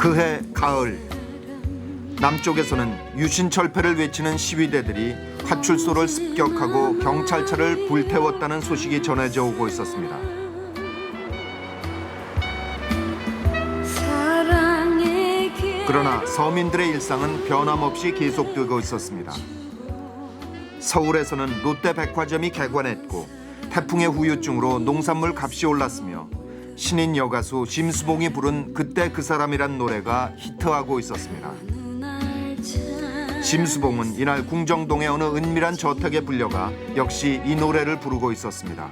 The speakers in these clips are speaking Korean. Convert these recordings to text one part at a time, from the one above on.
그해 가을, 남쪽에서는 유신철폐를 외치는 시위대들이 파출소를 습격하고 경찰차를 불태웠다는 소식이 전해져 오고 있었습니다. 그러나 서민들의 일상은 변함없이 계속되고 있었습니다. 서울에서는 롯데백화점이 개관했고 태풍의 후유증으로 농산물 값이 올랐으며 신인 여가수 심수봉이 부른 그때 그 사람이란 노래가 히트하고 있었습니다. 심수봉은 이날 궁정동의 어느 은밀한 저택에 불려가 역시 이 노래를 부르고 있었습니다.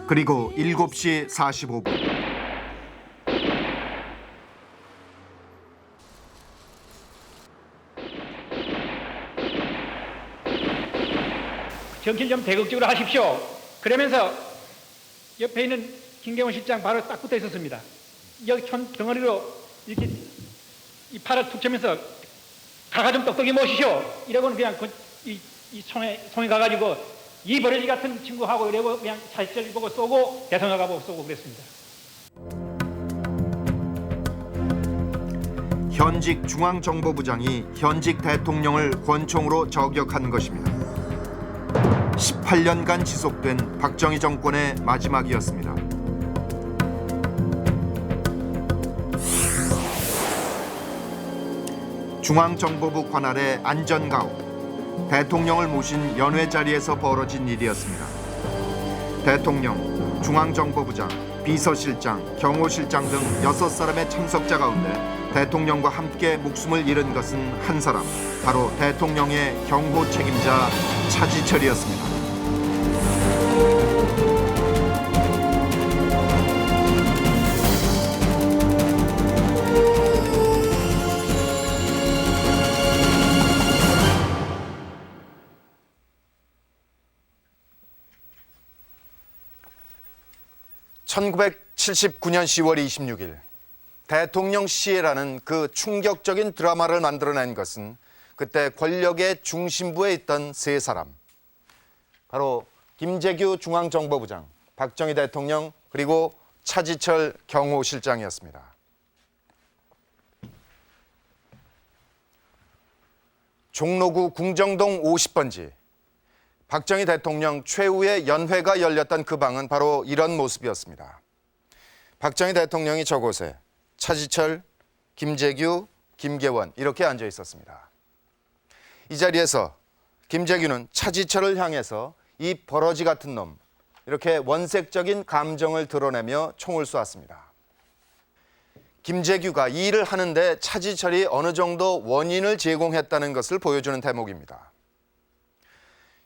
그리고 7시 45분. 정신 좀 대극적으로 하십시오. 그러면서 옆에 있는 김경호 실장 바로 딱 붙어 있었습니다. 여기 촌 덩어리로 이렇게 이 팔을 툭 치면서 가가 좀 똑똑히 모시쇼. 이러고는 그냥 이 손에 가가지고 이 버러지 같은 친구하고 이러고 그냥 사실 보고 쏘고 대통령하고 쏘고 그랬습니다. 현직 중앙정보부장이 현직 대통령을 권총으로 저격한 것입니다. 18년간 지속된 박정희 정권의 마지막이었습니다. 중앙정보부 관할의 안전가옥, 대통령을 모신 연회 자리에서 벌어진 일이었습니다. 대통령, 중앙정보부장, 비서실장, 경호실장 등 6사람의 참석자 가운데 대통령과 함께 목숨을 잃은 것은 한 사람, 바로 대통령의 경호 책임자 차지철이었습니다. (1979년 10월 26일) 대통령 시해라는 그 충격적인 드라마를 만들어낸 것은 그때 권력의 중심부에 있던 세 사람, 바로 김재규 중앙정보부장, 박정희 대통령, 그리고 차지철 경호실장이었습니다. 종로구 궁정동 50번지, 박정희 대통령 최후의 연회가 열렸던 그 방은 바로 이런 모습이었습니다. 박정희 대통령이 저곳에, 차지철, 김재규, 김계원 이렇게 앉아 있었습니다. 이 자리에서 김재규는 차지철을 향해서 이 버러지 같은 놈, 이렇게 원색적인 감정을 드러내며 총을 쏘았습니다. 김재규가 이 일을 하는데 차지철이 어느 정도 원인을 제공했다는 것을 보여주는 대목입니다.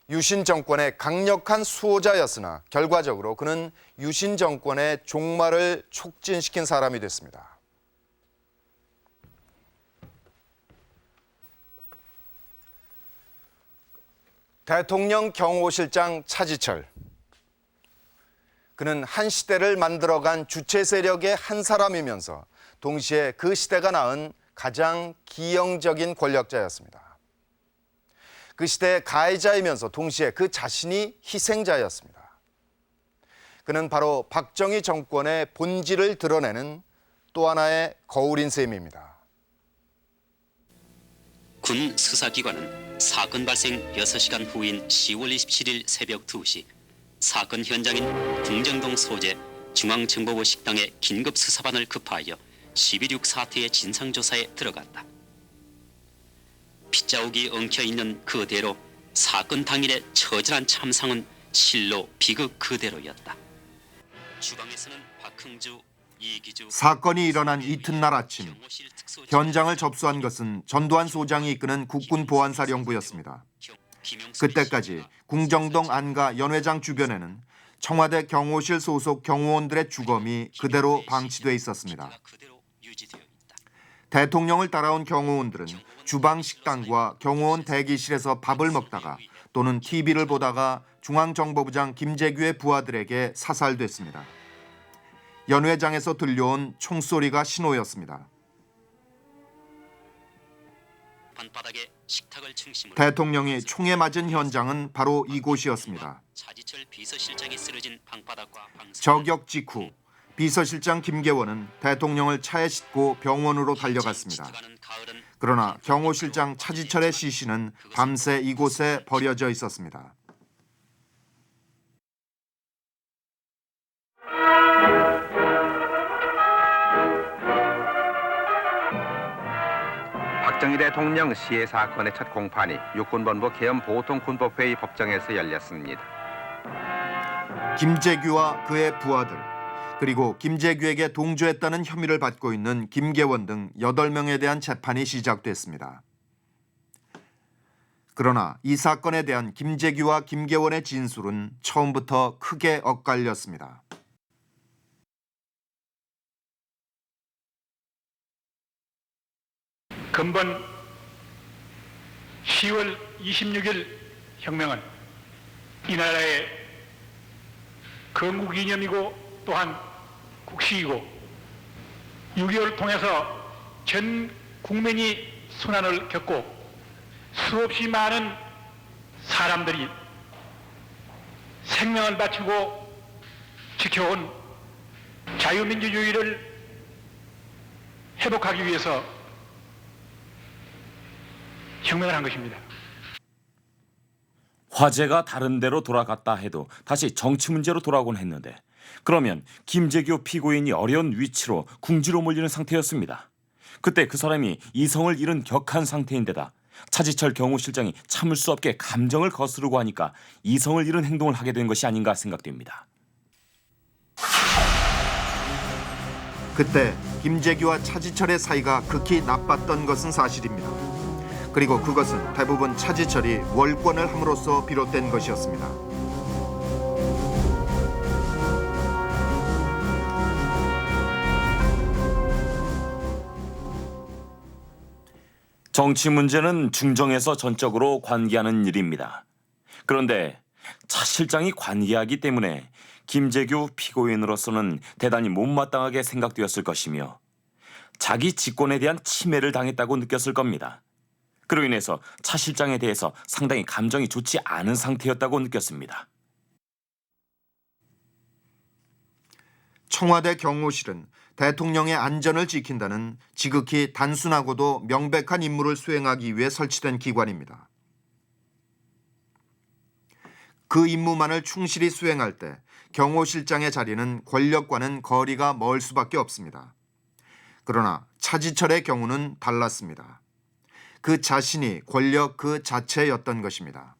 유신 정권의 강력한 수호자였으나 결과적으로 그는 유신 정권의 종말을 촉진시킨 사람이 됐습니다. 대통령 경호실장 차지철. 그는 한 시대를 만들어간 주체 세력의 한 사람이면서 동시에 그 시대가 낳은 가장 기형적인 권력자였습니다. 그 시대의 가해자이면서 동시에 그 자신이 희생자였습니다. 그는 바로 박정희 정권의 본질을 드러내는 또 하나의 거울인 셈입니다. 군 수사기관은 사건 발생 6시간 후인 10월 27일 새벽 2시 사건 현장인 궁정동 소재 중앙정보부 식당에 긴급 수사반을 급파하여 12.6 사태의 진상조사에 들어갔다. 빗자욱이 엉켜있는 그대로 사건 당일의 처절한 참상은 실로 비극 그대로였다. 주방에서는 박흥주, 이기주, 사건이 일어난 이튿날 아침, 현장을 접수한 것은 전두환 소장이 이끄는 국군보안사령부였습니다. 그때까지 궁정동 안가 연회장 주변에는 청와대 경호실 소속 경호원들의 주검이 그대로 방치돼 있었습니다. 대통령을 따라온 경호원들은 주방 식당과 경호원 대기실에서 밥을 먹다가 또는 TV를 보다가 중앙정보부장 김재규의 부하들에게 사살됐습니다. 연회장에서 들려온 총소리가 신호였습니다. 대통령이 총에 맞은 현장은 바로 이곳이었습니다. 저격 직후 비서실장 김계원은 대통령을 차에 싣고 병원으로 달려갔습니다. 그러나 경호실장 차지철의 시신은 밤새 이곳에 버려져 있었습니다. 박정희 대통령 시해 사건의 첫 공판이 육군본부 계엄보통군법회의 법정에서 열렸습니다. 김재규와 그의 부하들, 그리고 김재규에게 동조했다는 혐의를 받고 있는 김계원 등 8명에 대한 재판이 시작됐습니다. 그러나 이 사건에 대한 김재규와 김계원의 진술은 처음부터 크게 엇갈렸습니다. 근본 10월 26일 혁명은 이 나라의 건국 기념이고 또한 국시이고 6.25를 통해서 전 국민이 순환을 겪고 수없이 많은 사람들이 생명을 바치고 지켜온 자유민주주의를 회복하기 위해서 혁명을 한 것입니다. 화제가 다른 데로 돌아갔다 해도 다시 정치 문제로 돌아오곤 했는데 그러면 김재규 피고인이 어려운 위치로 궁지로 몰리는 상태였습니다. 그때 그 사람이 이성을 잃은 격한 상태인데다 차지철 경호실장이 참을 수 없게 감정을 거스르고 하니까 이성을 잃은 행동을 하게 된 것이 아닌가 생각됩니다. 그때 김재규와 차지철의 사이가 극히 나빴던 것은 사실입니다. 그리고 그것은 대부분 차지철이 월권을 함으로써 비롯된 것이었습니다. 정치 문제는 중정에서 전적으로 관계하는 일입니다. 그런데 차 실장이 관계하기 때문에 김재규 피고인으로서는 대단히 못마땅하게 생각되었을 것이며 자기 직권에 대한 침해를 당했다고 느꼈을 겁니다. 그로 인해서 차 실장에 대해서 상당히 감정이 좋지 않은 상태였다고 느꼈습니다. 청와대 경호실은 대통령의 안전을 지킨다는 지극히 단순하고도 명백한 임무를 수행하기 위해 설치된 기관입니다. 그 임무만을 충실히 수행할 때 경호실장의 자리는 권력과는 거리가 멀 수밖에 없습니다. 그러나 차지철의 경우는 달랐습니다. 그 자신이 권력 그 자체였던 것입니다.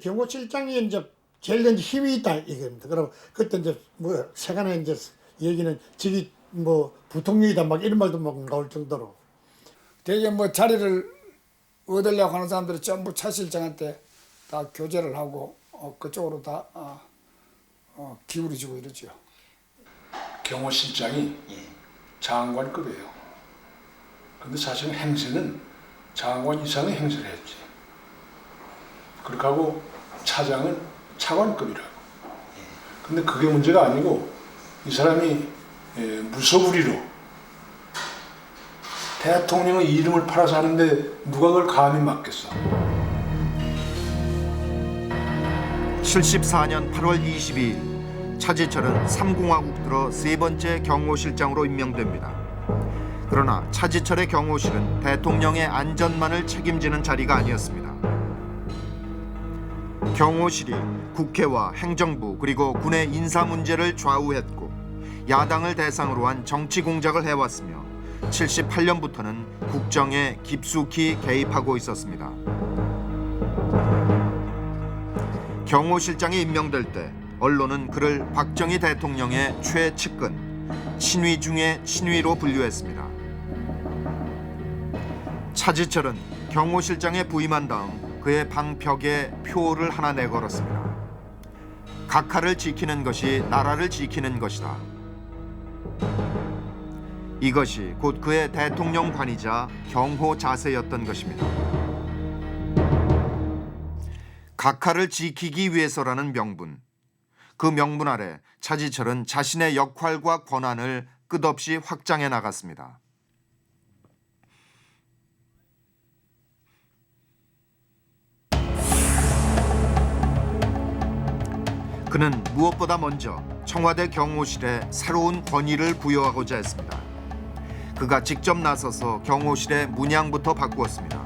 경호실장이 이제 제일 이제 힘이 있다 이겁니다. 그럼 그때 이제 뭐 세간에 이제 얘기는 저기 뭐 부통령이다 막 이런 말도 막 나올 정도로 되게 뭐 자리를 얻으려고 하는 사람들이 전부 차 실장한테 다 교제를 하고 그쪽으로 다 기울여지고 이러죠. 경호실장이 장관급이에요. 근데 사실 행세는 장관 이상의 행세를 했지. 그렇게 하고 차장은 차관급이라고. 근데 그게 문제가 아니고 이 사람이 무소불위로 대통령의 이름을 팔아서 하는데 누가 그걸 감히 막겠어. 74년 8월 22일 차지철은 3공화국 들어 세 번째 경호실장으로 임명됩니다. 그러나 차지철의 경호실은 대통령의 안전만을 책임지는 자리가 아니었습니다. 경호실이 국회와 행정부 그리고 군의 인사 문제를 좌우했고 야당을 대상으로 한 정치 공작을 해왔으며 78년부터는 국정에 깊숙이 개입하고 있었습니다. 경호실장이 임명될 때 언론은 그를 박정희 대통령의 최측근, 친위 중의 친위로 분류했습니다. 차지철은 경호실장에 부임한 다음 그의 방벽에 표를 하나 내걸었습니다. 각하를 지키는 것이 나라를 지키는 것이다. 이것이 곧 그의 대통령관이자 경호 자세였던 것입니다. 각하를 지키기 위해서라는 명분. 그 명분 아래 차지철은 자신의 역할과 권한을 끝없이 확장해 나갔습니다. 그는 무엇보다 먼저 청와대 경호실에 새로운 권위를 부여하고자 했습니다. 그가 직접 나서서 경호실의 문양부터 바꾸었습니다.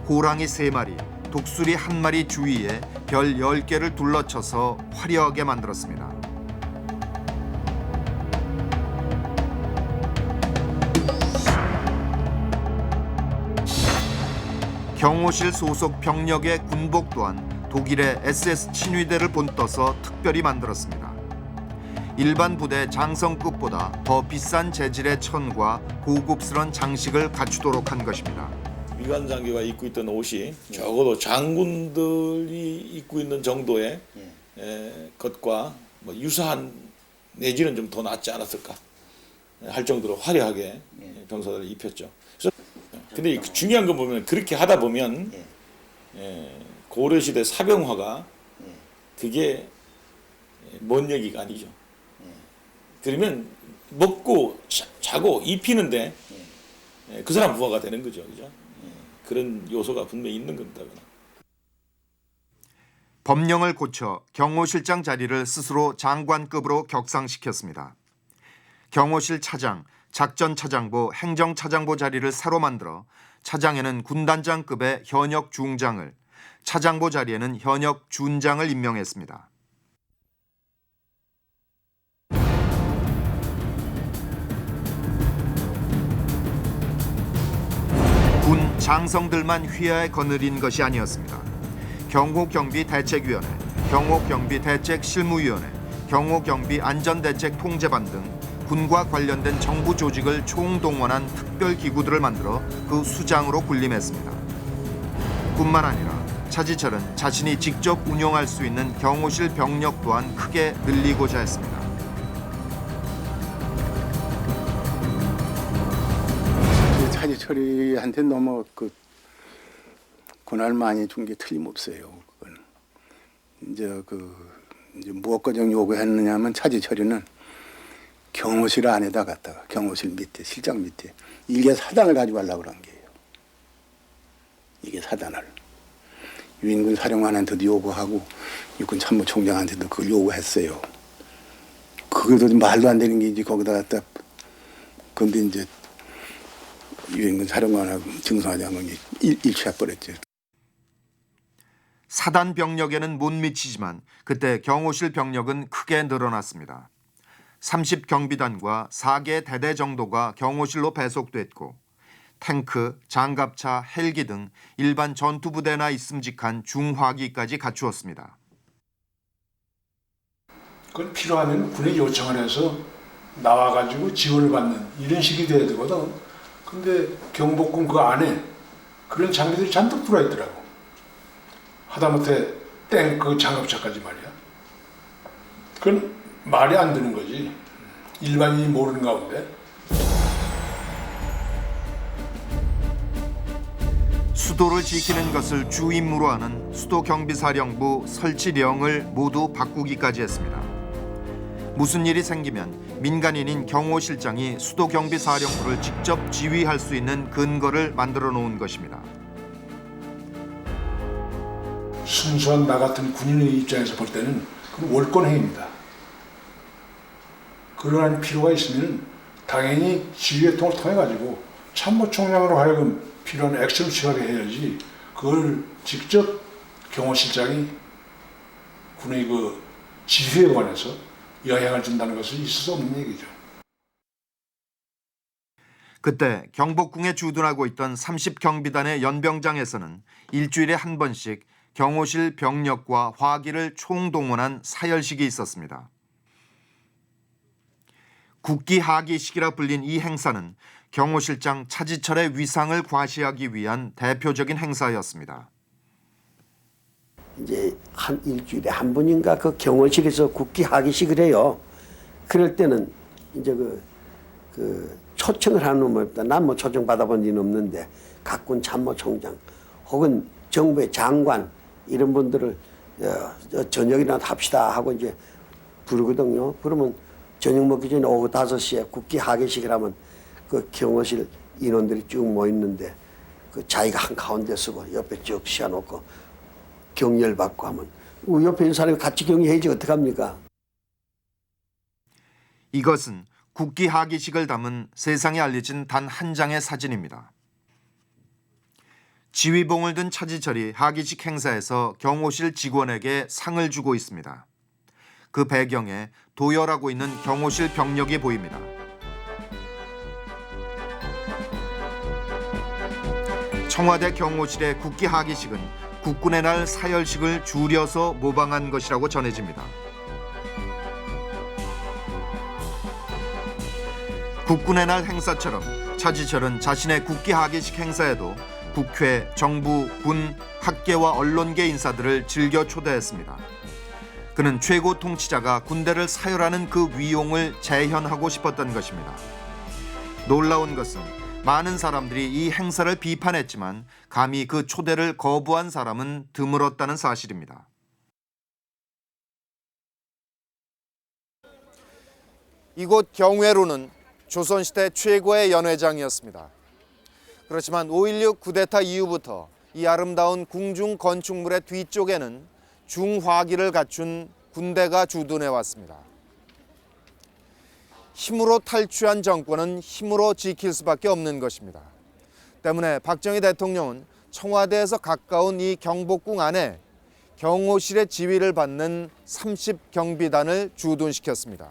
호랑이 3마리, 독수리 1마리 주위에 별 10개를 둘러쳐서 화려하게 만들었습니다. 경호실 소속 병력의 군복 또한 독일의 SS 친위대를 본떠서 특별히 만들었습니다. 일반 부대 장성급보다 더 비싼 재질의 천과 고급스러운 장식을 갖추도록 한 것입니다. 위관 장교가 입고 있던 옷이 적어도 장군들이 입고 있는 정도의 것과 뭐 유사한 내지는 좀 더 낫지 않았을까 할 정도로 화려하게 병사들을 입혔죠. 그래서 근데 중요한 거 보면 그렇게 하다 보면 고려시대 사병화가 그게 먼 얘기가 아니죠. 그러면 먹고 자고 입히는데 그 사람 부하가 되는 거죠, 그죠? 그런 요소가 분명히 있는 겁니다. 법령을 고쳐 경호실장 자리를 스스로 장관급으로 격상시켰습니다. 경호실 차장, 작전차장부, 행정차장부 자리를 새로 만들어 차장에는 군단장급의 현역 중장을, 차장부 자리에는 현역 준장을 임명했습니다. 군 장성들만 휘하에 거느린 것이 아니었습니다. 경호경비대책위원회, 경호경비대책실무위원회, 경호경비안전대책통제반 등 군과 관련된 정부 조직을 총동원한 특별기구들을 만들어 그 수장으로 군림했습니다. 뿐만 아니라 차지철은 자신이 직접 운영할 수 있는 경호실 병력 또한 크게 늘리고자 했습니다. 차지철이한테 너무 권한을 많이 준 게 틀림없어요. 그건 이제 무엇까지 요구했느냐면 차지철이는 경호실 안에다 갖다가 경호실 밑에 실장 밑에 일개 사단을 가지고 하려고 그런 게예요. 이게 사단을 유인군 사령관한테도 요구하고 육군 참모총장한테도 그걸 요구했어요. 그것도 말도 안 되는 게 이제 거기다 갖다 근데 이제 유인군 사령관하고 증상하자면 일치해버렸죠. 사단 병력에는 못 미치지만 그때 경호실 병력은 크게 늘어났습니다. 30경비단과 4개 대대 정도가 경호실로 배속됐고 탱크, 장갑차, 헬기 등 일반 전투부대나 있음직한 중화기까지 갖추었습니다. 그건 필요하면 군에 요청을 해서 나와가지고 지원을 받는 이런 식이 돼야 되거든. 근데 경복궁 그 안에 그런 장비들이 잔뜩 들어있더라고. 하다못해 탱크, 장갑차까지 말이야. 그건 말이 안 되는 거지. 일반인이 모르는 가운데. 수도를 지키는 것을 주 임무로 하는 수도경비사령부 설치령을 모두 바꾸기까지 했습니다. 무슨 일이 생기면 민간인인 경호실장이 수도경비사령부를 직접 지휘할 수 있는 근거를 만들어 놓은 것입니다. 순수한 나 같은 군인의 입장에서 볼 때는 그건 월권행위입니다. 그러한 필요가 있으면 당연히 지휘계통을 통해 가지고 참모총장으로 하여금 필요한 액션을 취하게 해야지 그걸 직접 경호실장이 군의 그 지휘에 관해서 영향을 준다는 것은 있을 수 없는 얘기죠. 그때 경복궁에 주둔하고 있던 30경비단의 연병장에서는 일주일에 한 번씩 경호실 병력과 화기를 총동원한 사열식이 있었습니다. 국기하기식이라 불린 이 행사는 경호실장 차지철의 위상을 과시하기 위한 대표적인 행사였습니다. 이제 한 일주일에 한 번인가 그 경호실에서 국기하기식을 해요. 그럴 때는 이제 그 초청을 하는 놈이 없다. 난 뭐 초청 받아본 일은 없는데 각군 참모총장 혹은 정부의 장관 이런 분들을 저녁이나 합시다 하고 이제 부르거든요. 그러면 저녁 먹기 전에 오후 5시에 국기하기식을 하면 그 경호실 인원들이 쭉 모였는데 그 자기가 한 가운데 서고 옆에 쭉 씌워놓고 격려를 받고 하면 옆에 있는 사람이 같이 경의해야지 어떡합니까? 이것은 국기 하기식을 담은 세상에 알려진 단 한 장의 사진입니다. 지휘봉을 든 차지철이 하기식 행사에서 경호실 직원에게 상을 주고 있습니다. 그 배경에 도열하고 있는 경호실 병력이 보입니다. 청와대 경호실의 국기 하기식은 국군의 날 사열식을 줄여서 모방한 것이라고 전해집니다. 국군의 날 행사처럼 차지철은 자신의 국기 하기식 행사에도 국회, 정부, 군, 학계와 언론계 인사들을 즐겨 초대했습니다. 그는 최고 통치자가 군대를 사열하는 그 위용을 재현하고 싶었던 것입니다. 놀라운 것은 많은 사람들이 이 행사를 비판했지만 감히 그 초대를 거부한 사람은 드물었다는 사실입니다. 이곳 경회로는 조선시대 최고의 연회장이었습니다. 그렇지만 5.16 쿠데타 이후부터 이 아름다운 궁중 건축물의 뒤쪽에는 중화기를 갖춘 군대가 주둔해 왔습니다. 힘으로 탈취한 정권은 힘으로 지킬 수밖에 없는 것입니다. 때문에 박정희 대통령은 청와대에서 가까운 이 경복궁 안에 경호실의 지휘를 받는 30경비단을 주둔시켰습니다.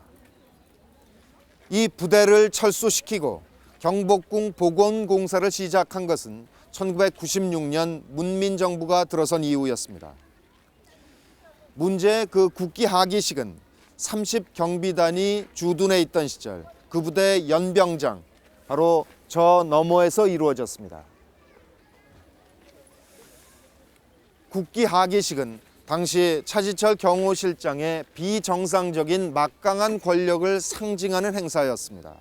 이 부대를 철수시키고 경복궁 복원공사를 시작한 것은 1996년 문민정부가 들어선 이후였습니다. 문제의 그 국기 하기식은 30경비단이 주둔해 있던 시절 그 부대의 연병장, 바로 저 너머에서 이루어졌습니다. 국기 하기식은 당시 차지철 경호실장의 비정상적인 막강한 권력을 상징하는 행사였습니다.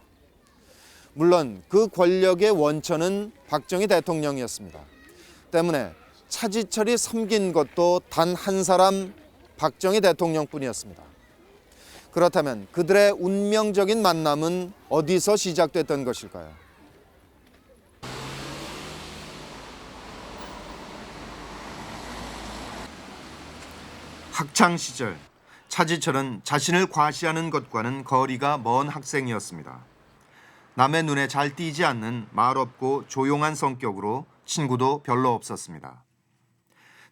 물론 그 권력의 원천은 박정희 대통령이었습니다. 때문에 차지철이 섬긴 것도 단 한 사람, 박정희 대통령뿐이었습니다. 그렇다면 그들의 운명적인 만남은 어디서 시작됐던 것일까요? 학창 시절 차지철은 자신을 과시하는 것과는 거리가 먼 학생이었습니다. 남의 눈에 잘 띄지 않는 말없고 조용한 성격으로 친구도 별로 없었습니다.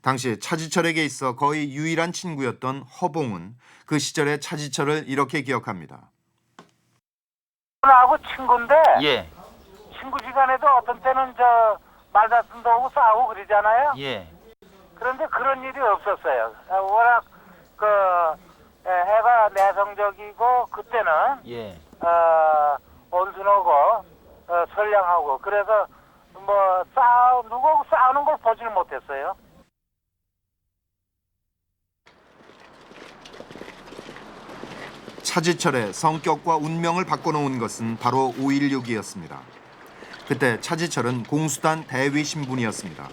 당시 차지철에게 있어 거의 유일한 친구였던 허봉은 그 시절의 차지철을 이렇게 기억합니다. 나하고 친구인데 예, 친구 시간에도 어떤 때는 저 말다툼도 하고 싸우고 그러잖아요. 예. 그런데 그런 일이 없었어요. 워낙 그 애가 내성적이고 그때는 예. 온순하고 선량하고 그래서 뭐 누구하고 싸우는 걸 보지는 못했어요. 차지철의 성격과 운명을 바꿔놓은 것은 바로 5.16이었습니다. 그때 차지철은 공수단 대위 신분이었습니다.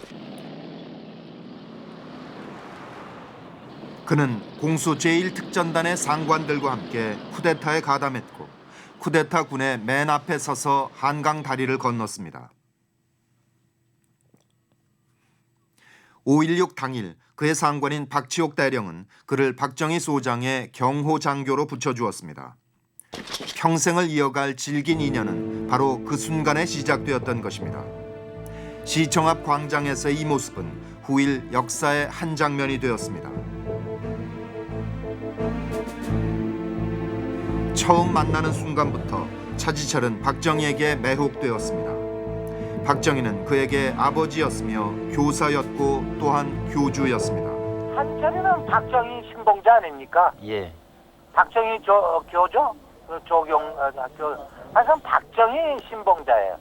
그는 공수 제1특전단의 상관들과 함께 쿠데타에 가담했고 쿠데타 군의 맨 앞에 서서 한강 다리를 건넜습니다. 5.16 당일 그의 상관인 박치옥 대령은 그를 박정희 소장의 경호장교로 붙여주었습니다. 평생을 이어갈 질긴 인연은 바로 그 순간에 시작되었던 것입니다. 시청 앞 광장에서의 이 모습은 후일 역사의 한 장면이 되었습니다. 처음 만나는 순간부터 차지철은 박정희에게 매혹되었습니다. 박정희는 그에게 아버지였으며 교사였고 또한 교주였습니다. 한철이는 박정희 신봉자 아닙니까? 예. 박정희 교조? 조경 하여튼 박정희 신봉자예요.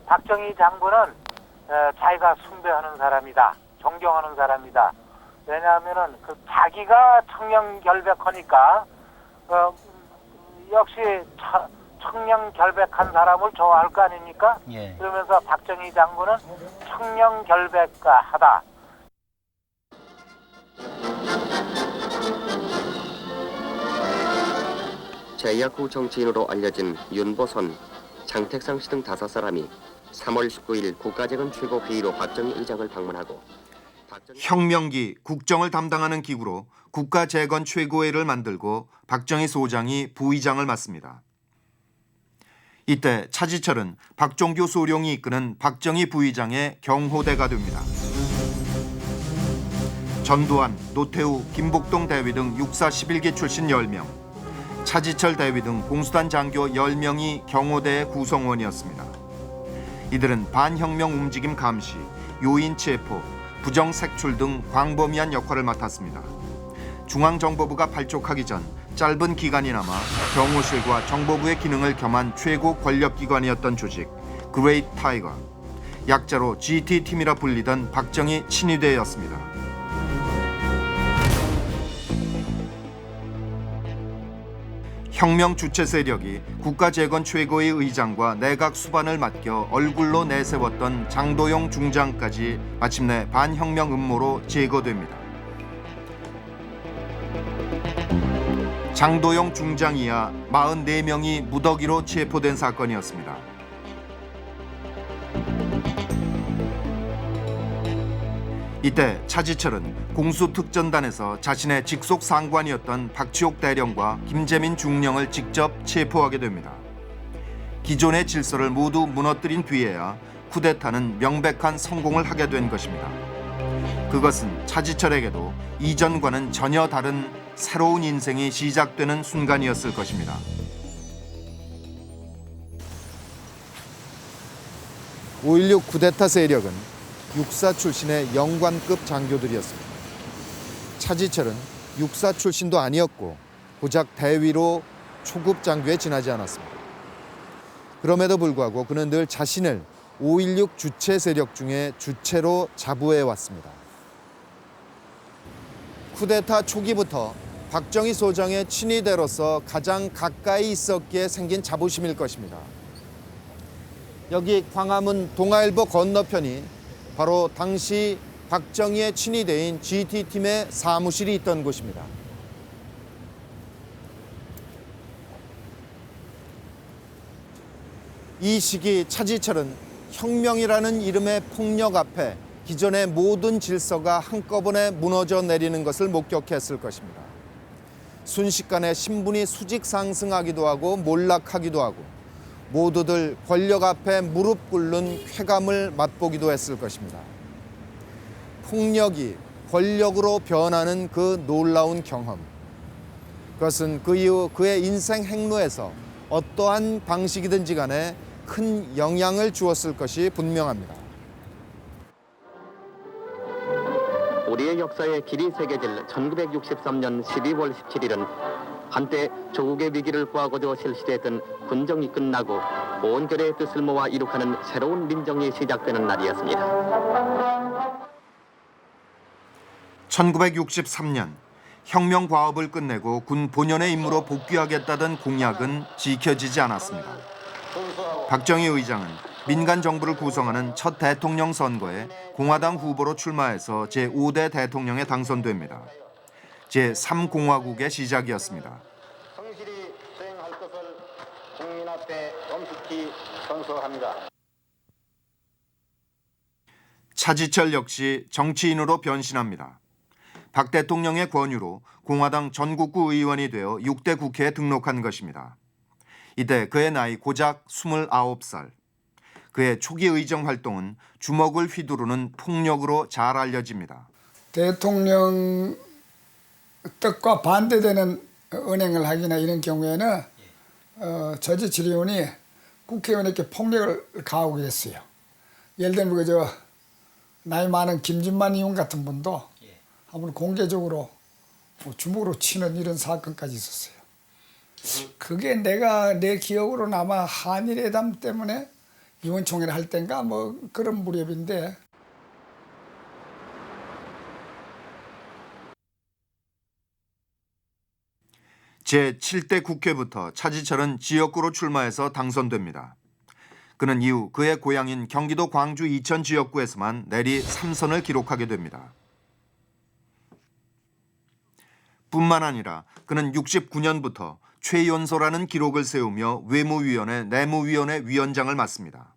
박정희 장군은 자기가 숭배하는 사람이다. 존경하는 사람이다. 왜냐하면은 그 자기가 청렴결백하니까 역시 청렴결백한 사람을 좋아할 거 아닙니까? 예. 그러면서 박정희 장군은 청렴결백하다. 재약 후 정치인으로 알려진 윤보선, 장택상 씨 등 5사람이 3월 19일 국가재건 최고회의로 박정희 의장을 방문하고 혁명기 국정을 담당하는 기구로 국가재건 최고회를 만들고 박정희 소장이 부의장을 맡습니다. 이때 차지철은 박종규 소령이 이끄는 박정희 부의장의 경호대가 됩니다. 전두환, 노태우, 김복동 대위 등 육사 11기 출신 10명, 차지철 대위 등 공수단 장교 10명이 경호대의 구성원이었습니다. 이들은 반혁명 움직임 감시, 요인 체포, 부정 색출 등 광범위한 역할을 맡았습니다. 중앙정보부가 발족하기 전 짧은 기간이나마 경호실과 정보부의 기능을 겸한 최고 권력기관이었던 조직 그레이트 타이거, 약자로 GT팀이라 불리던 박정희 친위대였습니다. 혁명 주체 세력이 국가재건 최고의 의장과 내각 수반을 맡겨 얼굴로 내세웠던 장도영 중장까지 마침내 반혁명 음모로 제거됩니다. 장도영 중장 이하 44명이 무더기로 체포된 사건이었습니다. 이때 차지철은 공수특전단에서 자신의 직속 상관이었던 박치옥 대령과 김재민 중령을 직접 체포하게 됩니다. 기존의 질서를 모두 무너뜨린 뒤에야 쿠데타는 명백한 성공을 하게 된 것입니다. 그것은 차지철에게도 이전과는 전혀 다른 새로운 인생이 시작되는 순간이었을 것입니다. (5.16) 쿠데타 세력은 육사 출신의 영관급 장교들이었습니다. 차지철은 육사 출신도 아니었고 고작 대위로 초급 장교에 지나지 않았습니다. 그럼에도 불구하고 그는 늘 자신을 5.16 주체 세력 중에 주체로 자부해 왔습니다. 쿠데타 초기부터 박정희 소장의 친위대로서 가장 가까이 있었기에 생긴 자부심일 것입니다. 여기 광화문 동아일보 건너편이 바로 당시 박정희의 친위대인 GT팀의 사무실이 있던 곳입니다. 이 시기 차지철은 혁명이라는 이름의 폭력 앞에 기존의 모든 질서가 한꺼번에 무너져 내리는 것을 목격했을 것입니다. 순식간에 신분이 수직 상승하기도 하고 몰락하기도 하고 모두들 권력 앞에 무릎 꿇는 쾌감을 맛보기도 했을 것입니다. 폭력이 권력으로 변하는 그 놀라운 경험. 그것은 그 이후 그의 인생 행로에서 어떠한 방식이든지 간에 큰 영향을 주었을 것이 분명합니다. 우리의 역사에 길이 새겨질 1963년 12월 17일은 한때 조국의 위기를 구하고자 실시됐던 군정이 끝나고 온 결의 뜻을 모아 이룩하는 새로운 민정이 시작되는 날이었습니다. 1963년 혁명 과업을 끝내고 군 본연의 임무로 복귀하겠다던 공약은 지켜지지 않았습니다. 박정희 의장은 민간 정부를 구성하는 첫 대통령 선거에 공화당 후보로 출마해서 제5대 대통령에 당선됩니다. 제3공화국의 시작이었습니다. 성실히 수행할 것을 국민 앞에 엄숙히 선서합니다. 차지철 역시 정치인으로 변신합니다. 박 대통령의 권유로 공화당 전국구 의원이 되어 6대 국회에 등록한 것입니다. 이때 그의 나이 고작 29살. 그의 초기 의정 활동은 주먹을 휘두르는 폭력으로 잘 알려집니다. 대통령 뜻과 반대되는 은행을 하거나 이런 경우에는 저지철 의원이 국회의원에게 폭력을 가하게 됐어요. 예를 들면 그저 나이 많은 김진만 의원 같은 분도 한번 공개적으로 주먹으로 치는 이런 사건까지 있었어요. 그게 내 기억으로는 아마 한일회담 때문에 의원총회를 할 때인가 뭐 그런 무렵인데. 제7대 국회부터 차지철은 지역구로 출마해서 당선됩니다. 그는 이후 그의 고향인 경기도 광주 이천 지역구에서만 내리 3선을 기록하게 됩니다. 뿐만 아니라 그는 69년부터 최연소라는 기록을 세우며 외무위원회, 내무위원회 위원장을 맡습니다.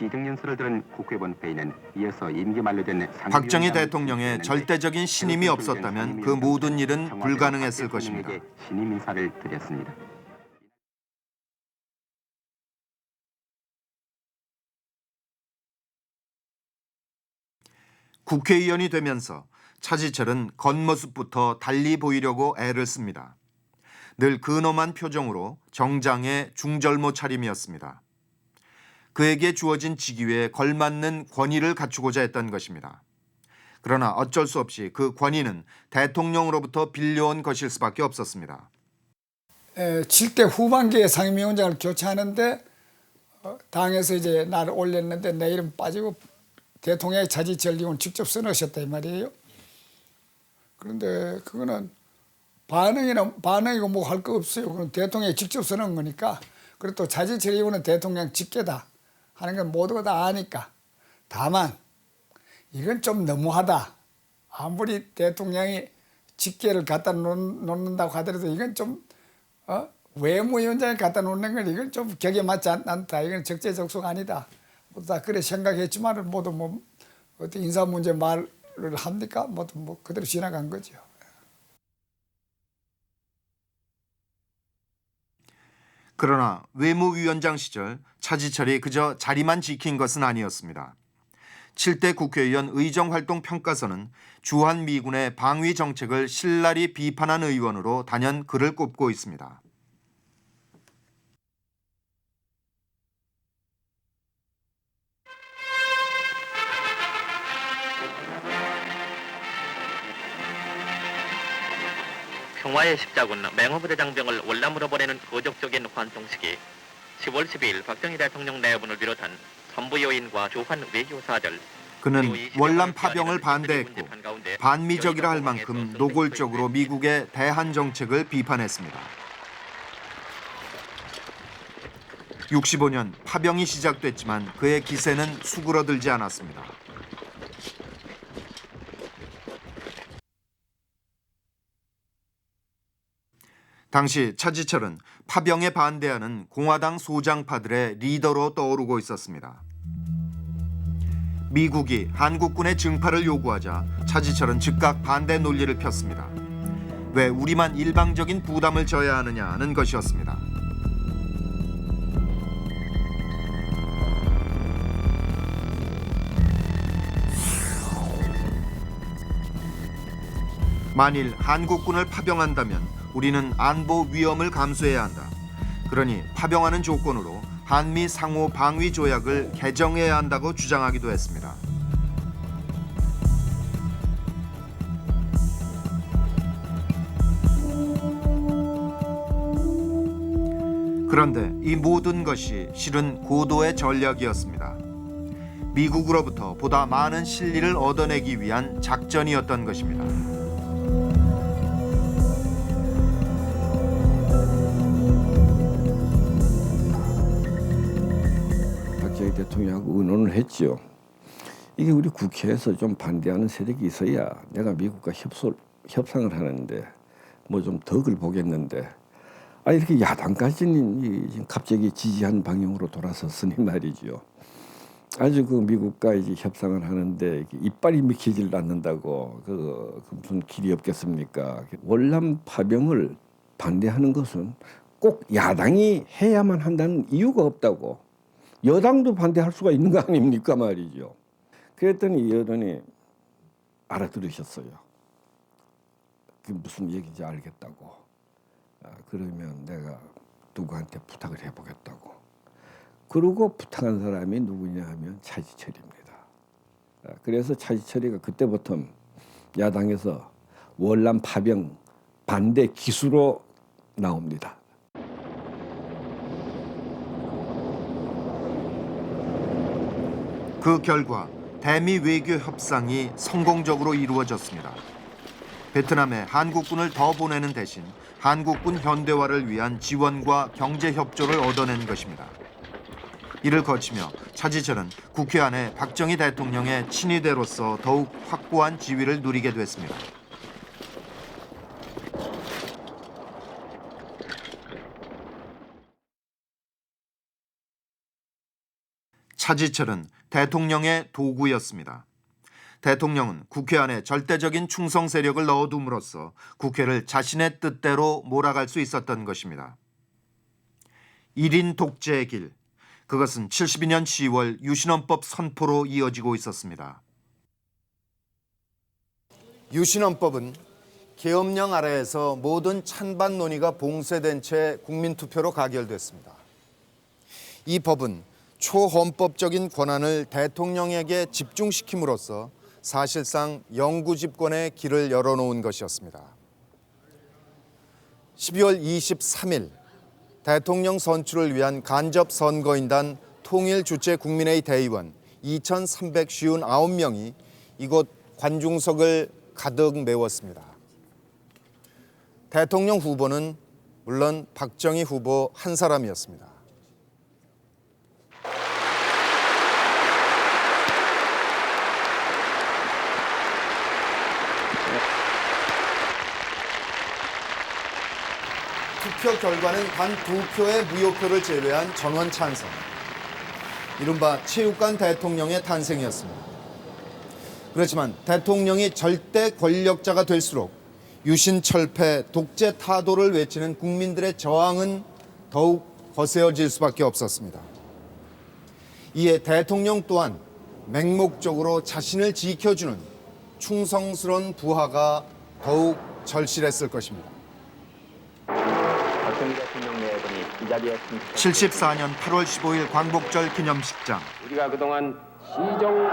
시정연설을 들은 국회 본회의는 이어서 임기 만료된 박정희 대통령의 절대적인 신임이 없었다면 그 모든 일은 불가능했을 것입니다. 신임 인사를 드렸습니다. 국회의원이 되면서 차지철은 겉모습부터 달리 보이려고 애를 씁니다. 늘 근엄한 표정으로 정장의 중절모 차림이었습니다. 그에게 주어진 직위에 걸맞는 권위를 갖추고자 했던 것입니다. 그러나 어쩔 수 없이 그 권위는 대통령으로부터 빌려온 것일 수밖에 없었습니다. 7대 후반기에 상임위원장을 교체하는데 당에서 이제 나를 올렸는데 내 이름 빠지고 대통령의 차지철 직접 써넣으셨다 이 말이에요. 그런데 그거는 반응이고 뭐 할 거 없어요. 그건 대통령이 직접 써놓은 거니까. 그리고 또 차지철 의원은 대통령 직계다 하는 건 모두가 다 아니까. 다만 이건 좀 너무하다. 아무리 대통령이 직계를 갖다 놓는다고 하더라도 이건 좀 외무위원장이 갖다 놓는 건 이건 좀 격에 맞지 않다. 이건 적재적소가 아니다. 모두 다 그래 생각했지만 모두 뭐 어떤 인사 문제 말을 합니까? 모두 뭐 그대로 지나간 거죠. 그러나 외무위원장 시절 차지철이 그저 자리만 지킨 것은 아니었습니다. 7대 국회의원 의정활동평가서는 주한미군의 방위 정책을 신랄히 비판한 의원으로 단연 그를 꼽고 있습니다. 평화의 십자군 맹호부대 장병을 월남으로 보내는 거적적인 환송식이 10월 12일 박정희 대통령 내분을 비롯한 선부 요인과 주한 외교사절 그는 월남 파병을 반대했고 반미적이라 할 만큼 노골적으로 미국의 대한 정책을 비판했습니다. 65년 파병이 시작됐지만 그의 기세는 수그러들지 않았습니다. 당시 차지철은 파병에 반대하는 공화당 소장파들의 리더로 떠오르고 있었습니다. 미국이 한국군의 증파를 요구하자 차지철은 즉각 반대 논리를 폈습니다. 왜 우리만 일방적인 부담을 져야 하느냐는 것이었습니다. 만일 한국군을 파병한다면 우리는 안보 위험을 감수해야 한다. 그러니 파병하는 조건으로 한미 상호 방위 조약을 개정해야 한다고 주장하기도 했습니다. 그런데 이 모든 것이 실은 고도의 전략이었습니다. 미국으로부터 보다 많은 실리를 얻어내기 위한 작전이었던 것입니다. 박정희 대통령하고 의논을 했죠. 이게 우리 국회에서 좀 반대하는 세력이 있어야 내가 미국과 협상을 하는데 뭐 좀 덕을 보겠는데 이렇게 야당까지는 갑자기 지지한 방향으로 돌아섰으니 말이죠. 아주 그 미국과 이제 협상을 하는데 이빨이 미치질 않는다고 그 무슨 길이 없겠습니까? 월남 파병을 반대하는 것은 꼭 야당이 해야만 한다는 이유가 없다고. 여당도 반대할 수가 있는 거 아닙니까 말이죠. 그랬더니 여론이 알아들으셨어요. 그게 무슨 얘기인지 알겠다고. 그러면 내가 누구한테 부탁을 해보겠다고. 그러고 부탁한 사람이 누구냐 하면 차지철입니다. 그래서 차지철이가 그때부터 야당에서 월남 파병 반대 기수로 나옵니다. 그 결과 대미 외교 협상이 성공적으로 이루어졌습니다. 베트남에 한국군을 더 보내는 대신 한국군 현대화를 위한 지원과 경제 협조를 얻어낸 것입니다. 이를 거치며 차지철은 국회 안에 박정희 대통령의 친위대로서 더욱 확고한 지위를 누리게 됐습니다. 차지철은 대통령의 도구였습니다. 대통령은 국회 안에 절대적인 충성 세력을 넣어둠으로써 국회를 자신의 뜻대로 몰아갈 수 있었던 것입니다. 1인 독재의 길, 그것은 72년 10월 유신헌법 선포로 이어지고 있었습니다. 유신헌법은 계엄령 아래에서 모든 찬반 논의가 봉쇄된 채 국민투표로 가결됐습니다. 이 법은 초헌법적인 권한을 대통령에게 집중시킴으로써 사실상 영구 집권의 길을 열어놓은 것이었습니다. 12월 23일 대통령 선출을 위한 간접 선거인단 통일주체국민회의 대의원 2,359명이 이곳 관중석을 가득 메웠습니다. 대통령 후보는 물론 박정희 후보 한 사람이었습니다. 투표 결과는 단 2표의 무효표를 제외한 전원 찬성. 이른바 체육관 대통령의 탄생이었습니다. 그렇지만 대통령이 절대 권력자가 될수록 유신철폐, 독재 타도를 외치는 국민들의 저항은 더욱 거세어질 수밖에 없었습니다. 이에 대통령 또한 맹목적으로 자신을 지켜주는 충성스러운 부하가 더욱 절실했을 것입니다. 74년 8월 15일 광복절 기념식장. 우리가 그동안 시정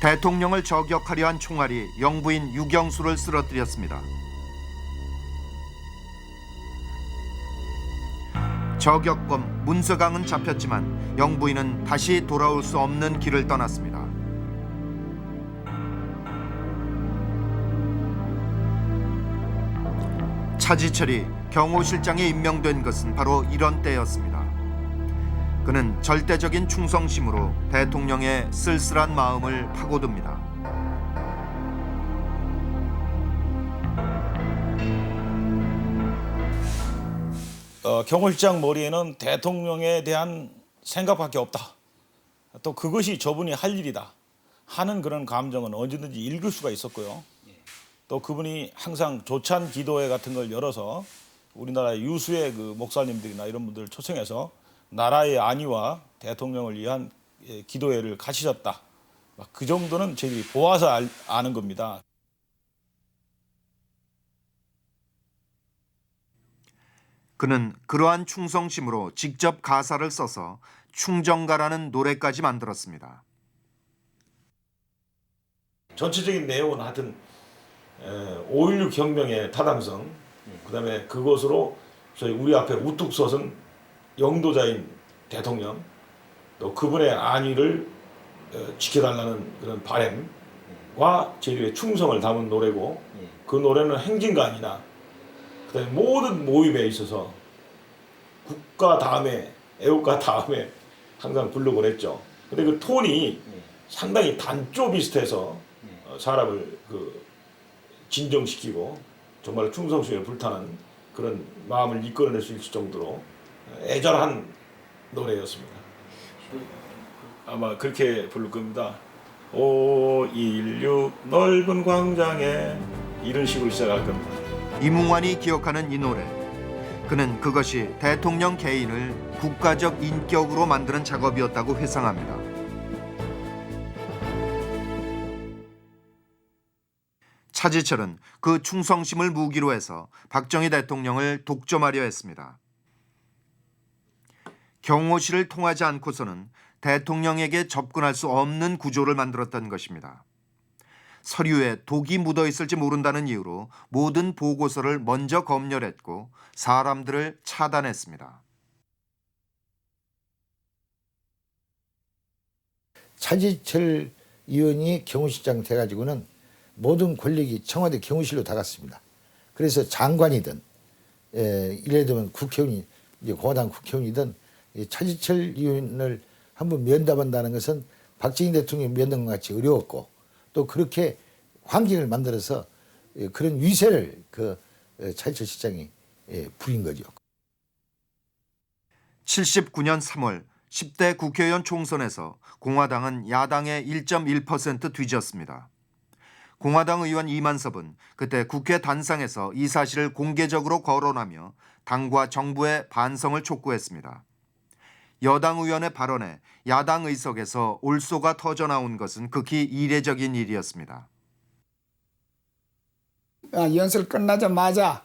대통령을 저격하려 한 총알이 영부인 유경수를 쓰러뜨렸습니다. 저격범 문서강은 잡혔지만 영부인은 다시 돌아올 수 없는 길을 떠났습니다. 차지철이 경호실장에 임명된 것은 바로 이런 때였습니다. 그는 절대적인 충성심으로 대통령의 쓸쓸한 마음을 파고듭니다. 경호실장 머리에는 대통령에 대한 생각밖에 없다. 또 그것이 저분이 할 일이다 하는 그런 감정은 언제든지 읽을 수가 있었고요. 또 그분이 항상 조찬 기도회 같은 걸 열어서 우리나라 유수의 그 목사님들이나 이런 분들을 초청해서 나라의 안위와 대통령을 위한 기도회를 가지셨다. 그 정도는 저희들이 보아서 아는 겁니다. 그는 그러한 충성심으로 직접 가사를 써서 충정가라는 노래까지 만들었습니다. 전체적인 내용은 하여튼 5.16 혁명의 타당성, 그다음에 그것으로 저희 우리 앞에 우뚝 솟은 영도자인 대통령, 또 그분의 안위를 지켜달라는 그런 바람과 저희들의 충성을 담은 노래고, 그 노래는 행진가아니나 그다음에 모든 모임에 있어서 국가 다음에 애국가 다음에 항상 불러보냈죠. 근데 그 톤이 상당히 단조 비슷해서 사람을 진정시키고 정말 충성심에 불타는 그런 마음을 이끌어낼 수 있을 정도로 애절한 노래였습니다. 아마 그렇게 부를 겁니다. 5.16 넓은 광장에 이런 식으로 시작할 겁니다. 이뭉환이 기억하는 이 노래. 그는 그것이 대통령 개인을 국가적 인격으로 만드는 작업이었다고 회상합니다. 차지철은 그 충성심을 무기로 해서 박정희 대통령을 독점하려 했습니다. 경호실을 통하지 않고서는 대통령에게 접근할 수 없는 구조를 만들었던 것입니다. 서류에 독이 묻어 있을지 모른다는 이유로 모든 보고서를 먼저 검열했고 사람들을 차단했습니다. 차지철 의원이 경호실장 돼가지고는 모든 권력이 청와대 경호실로 다 갔습니다. 그래서 장관이든 이래 되면 국회의원이 이제 공화당 국회의원이든 차지철 의원을 한번 면담한다는 것은 박정희 대통령이 면담과 같이 어려웠고, 또 그렇게 환경을 만들어서 그런 위세를 그 차지철 시장이 부린 거죠. 79년 3월 10대 국회의원 총선에서 공화당은 야당의 1.1% 뒤졌습니다. 공화당 의원 이만섭은 그때 국회 단상에서 이 사실을 공개적으로 거론하며 당과 정부의 반성을 촉구했습니다. 여당 의원의 발언에 야당 의석에서 올소가 터져나온 것은 극히 이례적인 일이었습니다. 연설 끝나자마자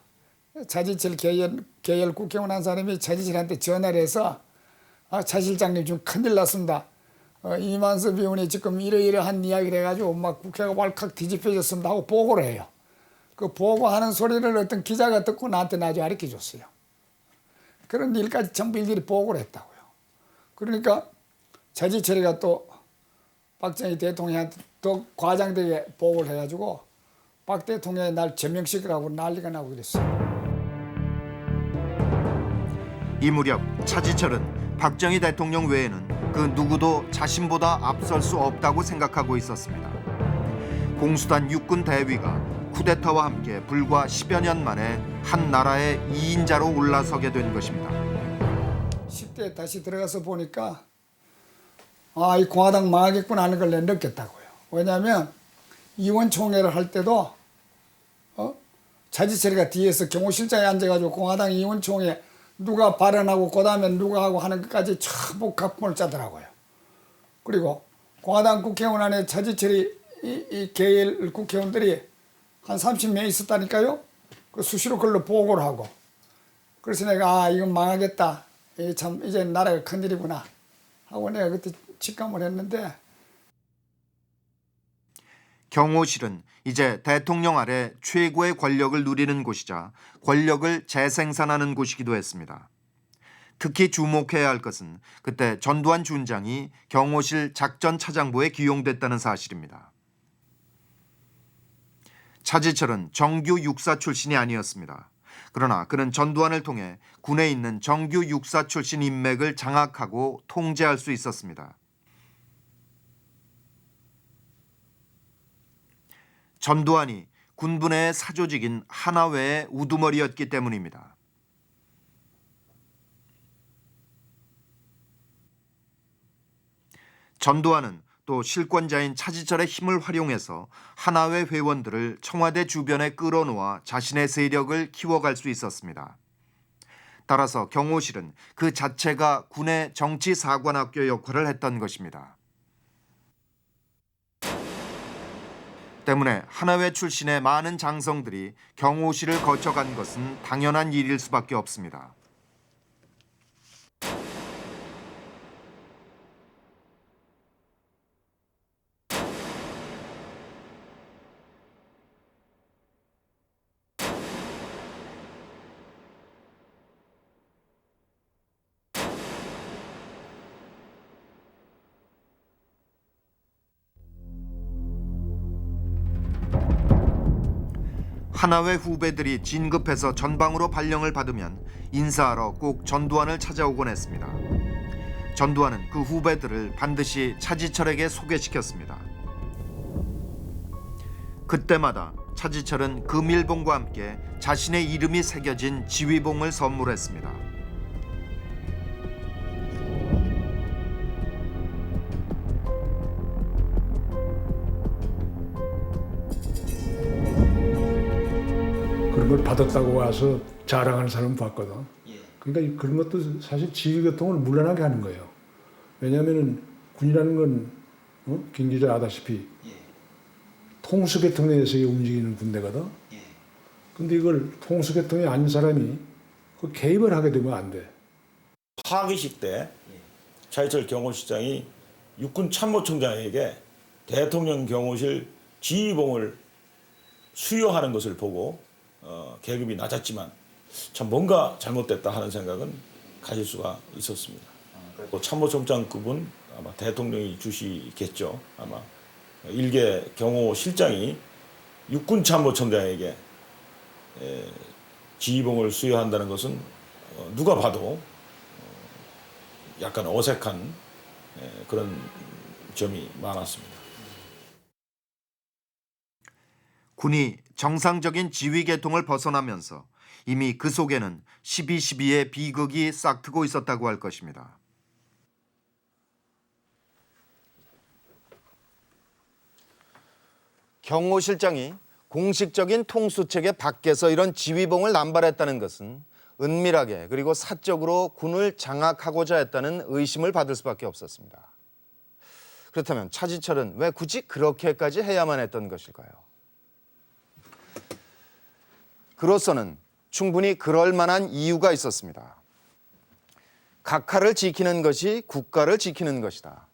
차지철 계열 국회의원 한 사람이 차지철한테 전화를 해서 차 실장님 지금 큰일 났습니다. 이만섭 의원이 지금 이러이러한 이야기를 해가지고 막 국회가 왈칵 뒤집혀졌습니다 하고 보고를 해요. 그 보고하는 소리를 어떤 기자가 듣고 나한테 나중에 가르쳐줬어요. 그런 일까지 전부 일일이 보고를 했다고요. 그러니까 차지철이가 또 박정희 대통령한테 더 과장되게 보고를 해가지고 박 대통령이 날 제명시키라고 난리가 나고 그랬어요. 이 무렵 차지철은 박정희 대통령 외에는 그 누구도 자신보다 앞설 수 없다고 생각하고 있었습니다. 공수단 육군 대위가 쿠데타와 함께 불과 10여 년 만에 한 나라의 2인자로 올라서게 된 것입니다. 10대에 다시 들어가서 보니까 이 공화당 망하겠구나 하는 걸 내가 느꼈다고요. 왜냐하면 이원총회를 할 때도 차지철이가 뒤에서 경호실장에 앉아가지고 공화당 이원총회 누가 발언하고 그 다음에 누가 하고 하는 것까지 전부 각본을 짜더라고요. 그리고 공화당 국회의원 안에 차지철이 이 계열 국회의원들이 한 30명 있었다니까요. 그 수시로 그걸로 보고를 하고. 그래서 내가 이건 망하겠다. 참 이제 나라가 큰일이구나 하고 내가 그때 직감을 했는데, 경호실은 이제 대통령 아래 최고의 권력을 누리는 곳이자 권력을 재생산하는 곳이기도 했습니다. 특히 주목해야 할 것은 그때 전두환 준장이 경호실 작전차장부에 기용됐다는 사실입니다. 차지철은 정규 육사 출신이 아니었습니다. 그러나 그는 전두환을 통해 군에 있는 정규 육사 출신 인맥을 장악하고 통제할 수 있었습니다. 전두환이 군부내의 사조직인 하나회의 우두머리였기 때문입니다. 전두환은 또 실권자인 차지철의 힘을 활용해서 하나회 회원들을 청와대 주변에 끌어놓아 자신의 세력을 키워갈 수 있었습니다. 따라서 경호실은 그 자체가 군의 정치사관학교 역할을 했던 것입니다. 때문에 하나회 출신의 많은 장성들이 경호실을 거쳐간 것은 당연한 일일 수밖에 없습니다. 하나회 후배들이 진급해서 전방으로 발령을 받으면 인사하러 꼭 전두환을 찾아오곤 했습니다. 전두환은 그 후배들을 반드시 차지철에게 소개시켰습니다. 그때마다 차지철은 금일봉과 함께 자신의 이름이 새겨진 지휘봉을 선물했습니다. 그런 걸 받았다고 와서 자랑하는 사람은 봤거든. 그러니까 그런 것도 사실 지휘교통을 물러나게 하는 거예요. 왜냐하면 군이라는 건 김 기자 아다시피 통수계통 내에서 움직이는 군대거든. 근데 이걸 통수계통이 아닌 사람이 그 개입을 하게 되면 안 돼. 하기식 때 차이철 경호실장이 육군 참모총장에게 대통령 경호실 지휘봉을 수여하는 것을 보고 계급이 낮았지만 참 뭔가 잘못됐다 하는 생각은 가질 수가 있었습니다. 참모총장급은 아마 대통령이 주시겠죠. 아마 일개 경호실장이 육군 참모총장에게 지휘봉을 수여한다는 것은 누가 봐도 약간 어색한 그런 점이 많았습니다. 군이 정상적인 지휘 계통을 벗어나면서 이미 그 속에는 12.12의 비극이 싹트고 있었다고 할 것입니다. 경호실장이 공식적인 통수체계 밖에서 이런 지휘봉을 남발했다는 것은 은밀하게 그리고 사적으로 군을 장악하고자 했다는 의심을 받을 수밖에 없었습니다. 그렇다면 차지철은 왜 굳이 그렇게까지 해야만 했던 것일까요? 그로서는 충분히 그럴 만한 이유가 있었습니다. 각하를 지키는 것이 국가를 지키는 것이다.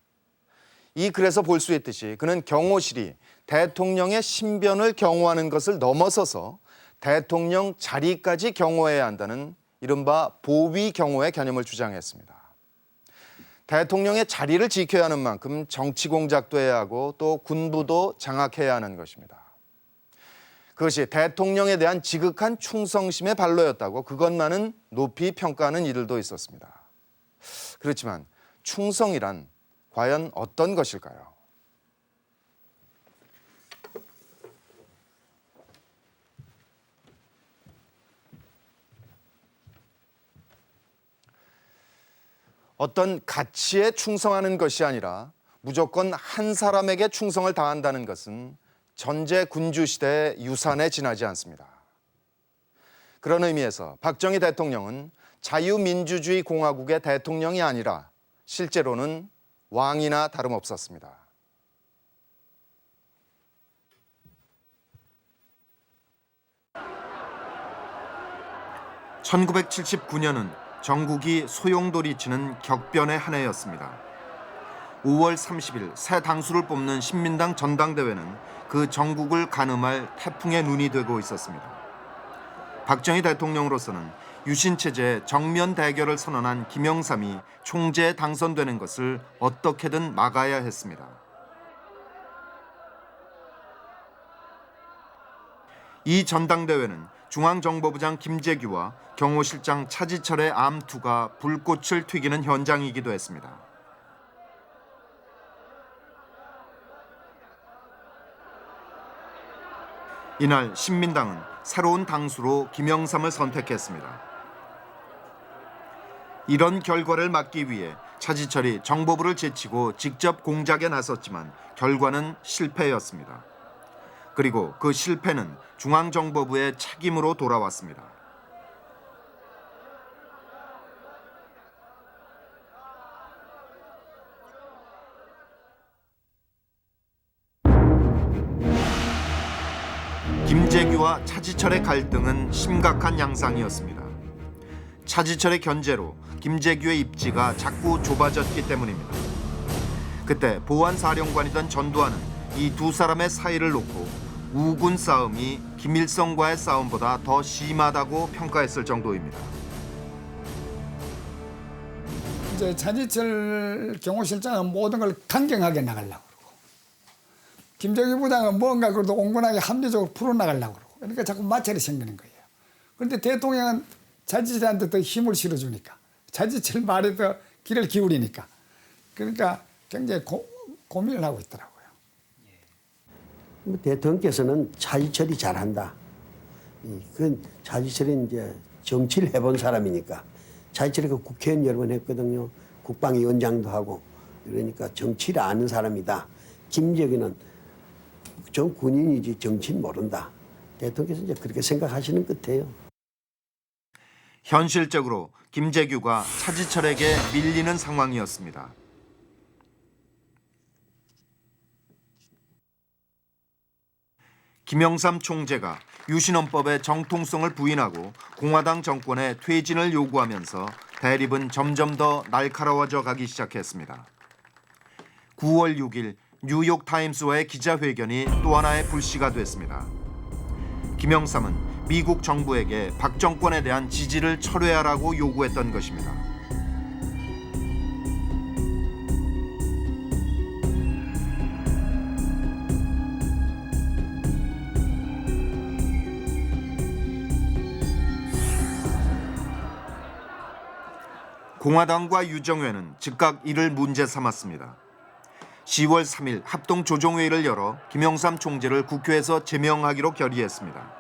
이 글에서 볼 수 있듯이 그는 경호실이 대통령의 신변을 경호하는 것을 넘어서서 대통령 자리까지 경호해야 한다는 이른바 보위 경호의 개념을 주장했습니다. 대통령의 자리를 지켜야 하는 만큼 정치 공작도 해야 하고 또 군부도 장악해야 하는 것입니다. 그것이 대통령에 대한 지극한 충성심의 발로였다고 그것만은 높이 평가하는 이들도 있었습니다. 그렇지만 충성이란 과연 어떤 것일까요? 어떤 가치에 충성하는 것이 아니라 무조건 한 사람에게 충성을 다한다는 것은 전제 군주 시대의 유산에 지나지 않습니다. 그런 의미에서 박정희 대통령은 자유민주주의 공화국의 대통령이 아니라 실제로는 왕이나 다름없었습니다. (1979년은) 전국이 소용돌이치는 격변의 한 해였습니다. 5월 30일 새 당수를 뽑는 신민당 전당대회는 그 전국을 가늠할 태풍의 눈이 되고 있었습니다. 박정희 대통령으로서는 유신체제의 정면 대결을 선언한 김영삼이 총재에 당선되는 것을 어떻게든 막아야 했습니다. 이 전당대회는 중앙정보부장 김재규와 경호실장 차지철의 암투가 불꽃을 튀기는 현장이기도 했습니다. 이날 신민당은 새로운 당수로 김영삼을 선택했습니다. 이런 결과를 막기 위해 차지철이 정보부를 제치고 직접 공작에 나섰지만 결과는 실패였습니다. 그리고 그 실패는 중앙정보부의 책임으로 돌아왔습니다. 김재규와 차지철의 갈등은 심각한 양상이었습니다. 차지철의 견제로 김재규의 입지가 자꾸 좁아졌기 때문입니다. 그때 보안사령관이던 전두환은 이 두 사람의 사이를 놓고 우군 싸움이 김일성과의 싸움보다 더 심하다고 평가했을 정도입니다. 이제 차지철 경호실장은 모든 걸 강경하게 나가려고 그러고 김정일 부장은 뭔가 그래도 온건하게 합리적으로 풀어나가려고 그러고 그러니까 자꾸 마찰이 생기는 거예요. 그런데 대통령은 차지철한테 더 힘을 실어주니까 차지철 말에 더 귀를 기울이니까 그러니까 굉장히 고민을 하고 있더라고요. 대통령께서는 차지철이 잘한다. 그건 차지철이 이제 정치를 해본 사람이니까 차지철이 그 국회의원 여러 번 했거든요. 국방위원장도 하고 그러니까 정치를 아는 사람이다. 김재규는 전 군인이지 정치는 모른다. 대통령께서 이제 그렇게 생각하시는 것 같아요. 현실적으로 김재규가 차지철에게 밀리는 상황이었습니다. 김영삼 총재가 유신헌법의 정통성을 부인하고 공화당 정권의 퇴진을 요구하면서 대립은 점점 더 날카로워져 가기 시작했습니다. 9월 6일 뉴욕타임스와의 기자회견이 또 하나의 불씨가 됐습니다. 김영삼은 미국 정부에게 박 정권에 대한 지지를 철회하라고 요구했던 것입니다. 공화당과 유정회는 즉각 이를 문제 삼았습니다. 10월 3일 합동조정회의를 열어 김영삼 총재를 국회에서 제명하기로 결의했습니다.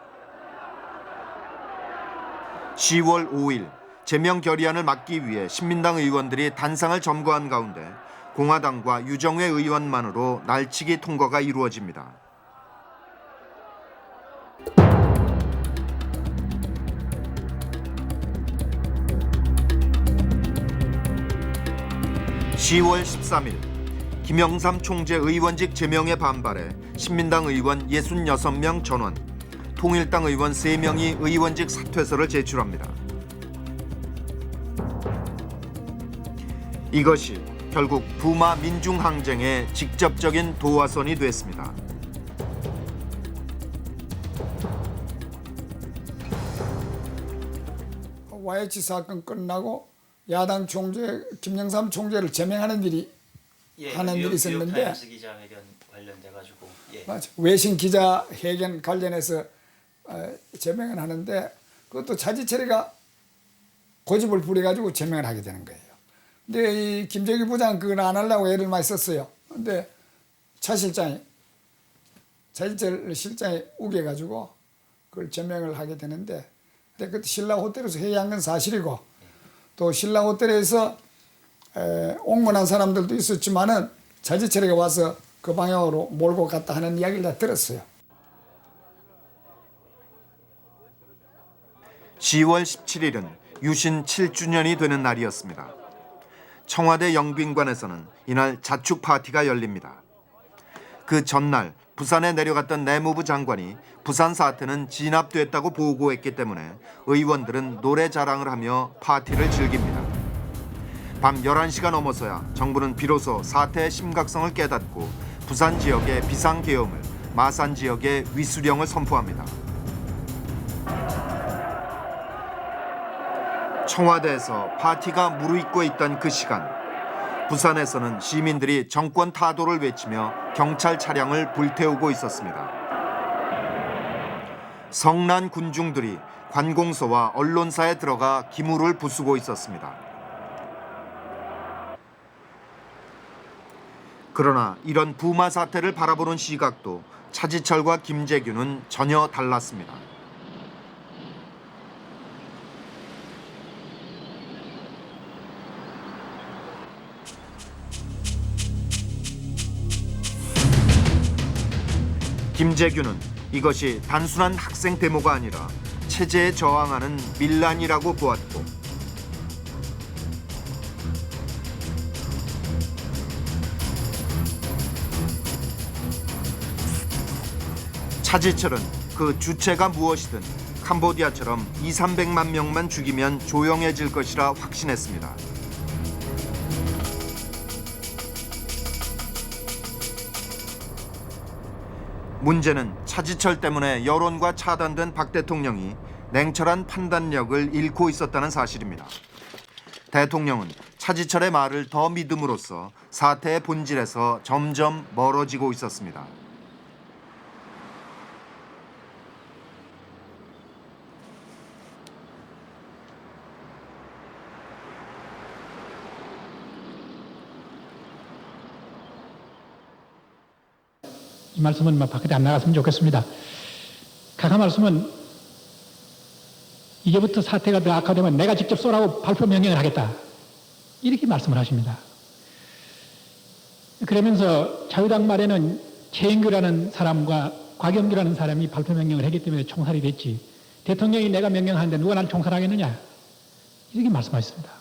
10월 5일 제명 결의안을 막기 위해 신민당 의원들이 단상을 점거한 가운데 공화당과 유정회 의원만으로 날치기 통과가 이루어집니다. (10월 13일) 김영삼 총재 의원직 제명에 반발해 신민당 의원 66명 전원, 통일당 의원 3명이 의원직 사퇴서를 제출합니다. 이것이 결국 부마 민중항쟁의 직접적인 도화선이 됐습니다. YH 사건 끝나고 야당 총재 김영삼 총재를 제명하는 일이 하는 일이 있었는데, 기자회견 관련돼 가지고 맞아. 외신 기자회견 관련해서 제명을 하는데 그것도 차지철이가 고집을 부려가지고 제명을 하게 되는 거예요. 근데 이 김재규 부장 그걸 안 하려고 애를 많이 썼어요. 근데 차 실장이 차지철 실장이 우겨가지고 그걸 제명을 하게 되는데, 근데 그때 신라 호텔에서 회의한 건 사실이고 또 신라 호텔에서 옹문한 사람들도 있었지만은 차지철이가 와서 그 방향으로 몰고 갔다 하는 이야기를 다 들었어요. 10월 17일은 유신 7주년이 되는 날이었습니다. 청와대 영빈관에서는 이날 자축 파티가 열립니다. 그 전날 부산에 내려갔던 내무부 장관이 부산 사태는 진압됐다고 보고했기 때문에 의원들은 노래 자랑을 하며 파티를 즐깁니다. 밤 11시가 넘어서야 정부는 비로소 사태의 심각성을 깨닫고 부산 지역의 비상계엄을, 마산 지역의 위수령을 선포합니다. 청와대에서 파티가 무르익고 있던 그 시간, 부산에서는 시민들이 정권 타도를 외치며 경찰 차량을 불태우고 있었습니다. 성난 군중들이 관공서와 언론사에 들어가 기물을 부수고 있었습니다. 그러나 이런 부마 사태를 바라보는 시각도 차지철과 김재규는 전혀 달랐습니다. 김재규는 이것이 단순한 학생 데모가 아니라 체제에 저항하는 밀란이라고 보았고, 차지철은 그 주체가 무엇이든 캄보디아처럼 200~300만 명만 죽이면 조용해질 것이라 확신했습니다. 문제는 차지철 때문에 여론과 차단된 박 대통령이 냉철한 판단력을 잃고 있었다는 사실입니다. 대통령은 차지철의 말을 더 믿음으로써 사태의 본질에서 점점 멀어지고 있었습니다. 이 말씀은 바깥에 안 나갔으면 좋겠습니다. 각하 말씀은 이제부터 사태가 더 악화되면 내가 직접 쏘라고 발표 명령을 하겠다, 이렇게 말씀을 하십니다. 그러면서 자유당 말에는 최인규라는 사람과 곽영규라는 사람이 발표 명령을 했기 때문에 총살이 됐지, 대통령이 내가 명령하는데 누가 난 총살하겠느냐, 이렇게 말씀하셨습니다.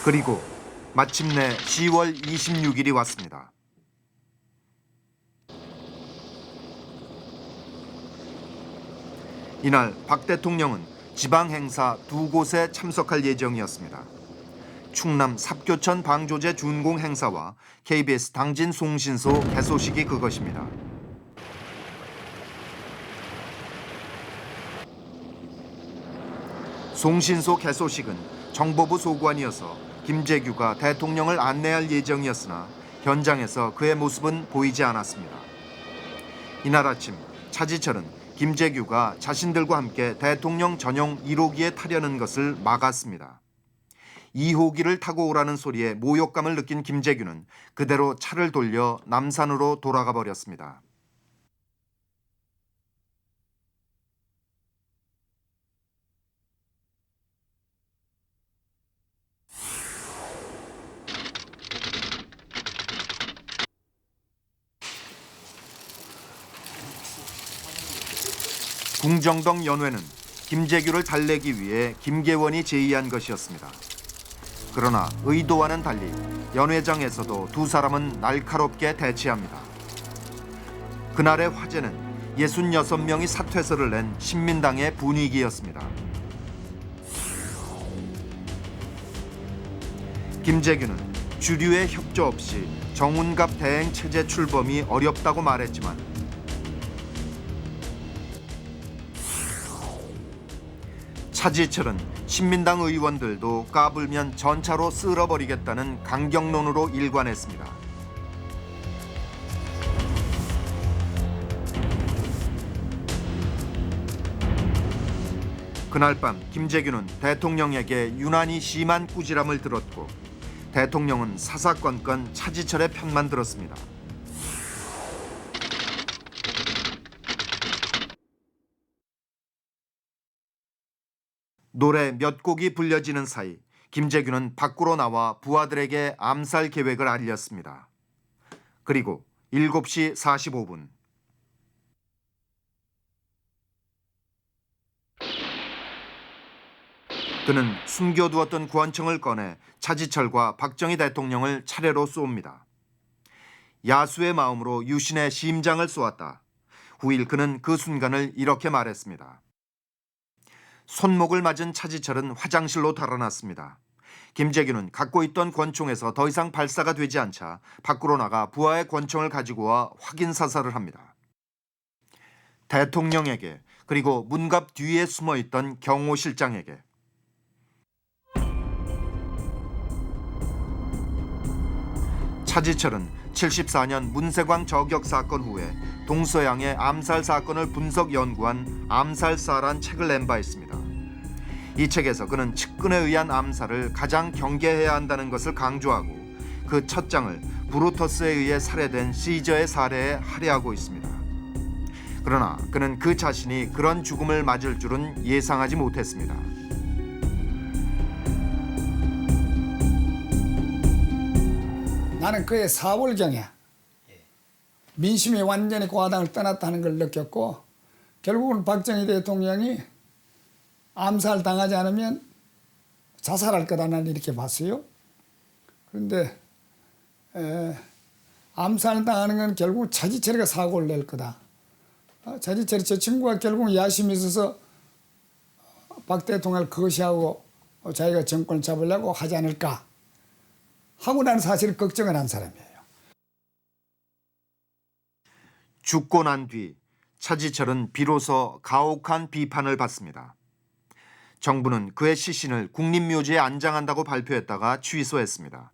그리고 마침내 10월 26일이 왔습니다. 이날 박 대통령은 지방 행사 2곳에 참석할 예정이었습니다. 충남 삽교천 방조제 준공 행사와 KBS 당진 송신소 개소식이 그것입니다. 송신소 개소식은 정보부 소관이어서 김재규가 대통령을 안내할 예정이었으나 현장에서 그의 모습은 보이지 않았습니다. 이날 아침 차지철은 김재규가 자신들과 함께 대통령 전용 1호기에 타려는 것을 막았습니다. 2호기를 타고 오라는 소리에 모욕감을 느낀 김재규는 그대로 차를 돌려 남산으로 돌아가 버렸습니다. 궁정동 연회는 김재규를 달래기 위해 김계원이 제의한 것이었습니다. 그러나 의도와는 달리 연회장에서도 두 사람은 날카롭게 대치합니다. 그날의 화제는 66명이 사퇴서를 낸 신민당의 분위기였습니다. 김재규는 주류의 협조 없이 정운갑 대행 체제 출범이 어렵다고 말했지만 차지철은 신민당 의원들도 까불면 전차로 쓸어버리겠다는 강경론으로 일관했습니다. 그날 밤 김재규는 대통령에게 유난히 심한 꾸지람을 들었고 대통령은 사사건건 차지철의 편만 들었습니다. 노래 몇 곡이 불려지는 사이 김재규는 밖으로 나와 부하들에게 암살 계획을 알렸습니다. 그리고 7시 45분 그는 숨겨두었던 구원총을 꺼내 차지철과 박정희 대통령을 차례로 쏩니다. 야수의 마음으로 유신의 심장을 쏘았다. 후일 그는 그 순간을 이렇게 말했습니다. 손목을 맞은 차지철은 화장실로 달아났습니다. 김재규는 갖고 있던 권총에서 더 이상 발사가 되지 않자 밖으로 나가 부하의 권총을 가지고 와 확인 사살을 합니다. 대통령에게 그리고 문갑 뒤에 숨어있던 경호 실장에게 차지철은 74년 문세광 저격 사건 후에 동서양의 암살 사건을 분석 연구한 암살사란 책을 낸 바 있습니다. 이 책에서 그는 측근에 의한 암살을 가장 경계해야 한다는 것을 강조하고 그 첫 장을 브루터스에 의해 살해된 시저의 사례에 할애하고 있습니다. 그러나 그는 그 자신이 그런 죽음을 맞을 줄은 예상하지 못했습니다. 나는 그해 4월경에 민심이 완전히 공화당을 떠났다는 걸 느꼈고 결국은 박정희 대통령이 암살당하지 않으면 자살할 거다 나는 이렇게 봤어요. 그런데 암살당하는 건 결국 차지철이가 사고를 낼 거다. 차지철이 저 친구가 결국 야심이 있어서 박 대통령을 거시하고 자기가 정권을 잡으려고 하지 않을까 하고 나는 사실 걱정을 한 사람이에요. 죽고 난 뒤 차지철은 비로소 가혹한 비판을 받습니다. 정부는 그의 시신을 국립묘지에 안장한다고 발표했다가 취소했습니다.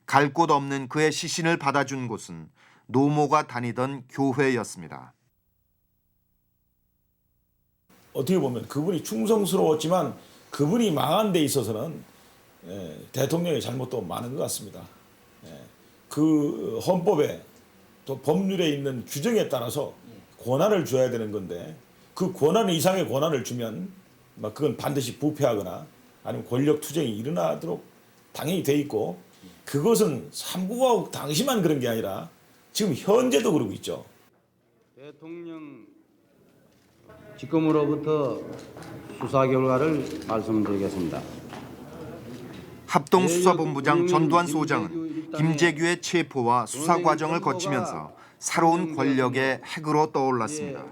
갈 곳 없는 그의 시신을 받아준 곳은 노모가 다니던 교회였습니다. 어떻게 보면 그분이 충성스러웠지만 그분이 망한 데 있어서는 대통령의 잘못도 많은 것 같습니다. 그 헌법에 또 법률에 있는 규정에 따라서 권한을 줘야 되는 건데 그 권한 이상의 권한을 주면 그건 반드시 부패하거나 아니면 권력 투쟁이 일어나도록 당연히 돼 있고 그것은 삼국하고 당시만 그런 게 아니라 지금 현재도 그러고 있죠. 대통령 지금으로부터 수사 결과를 말씀드리겠습니다. 합동수사본부장 전두환 소장은 김재규의 체포와 수사 과정을 거치면서 새로운 권력의 핵으로 떠올랐습니다.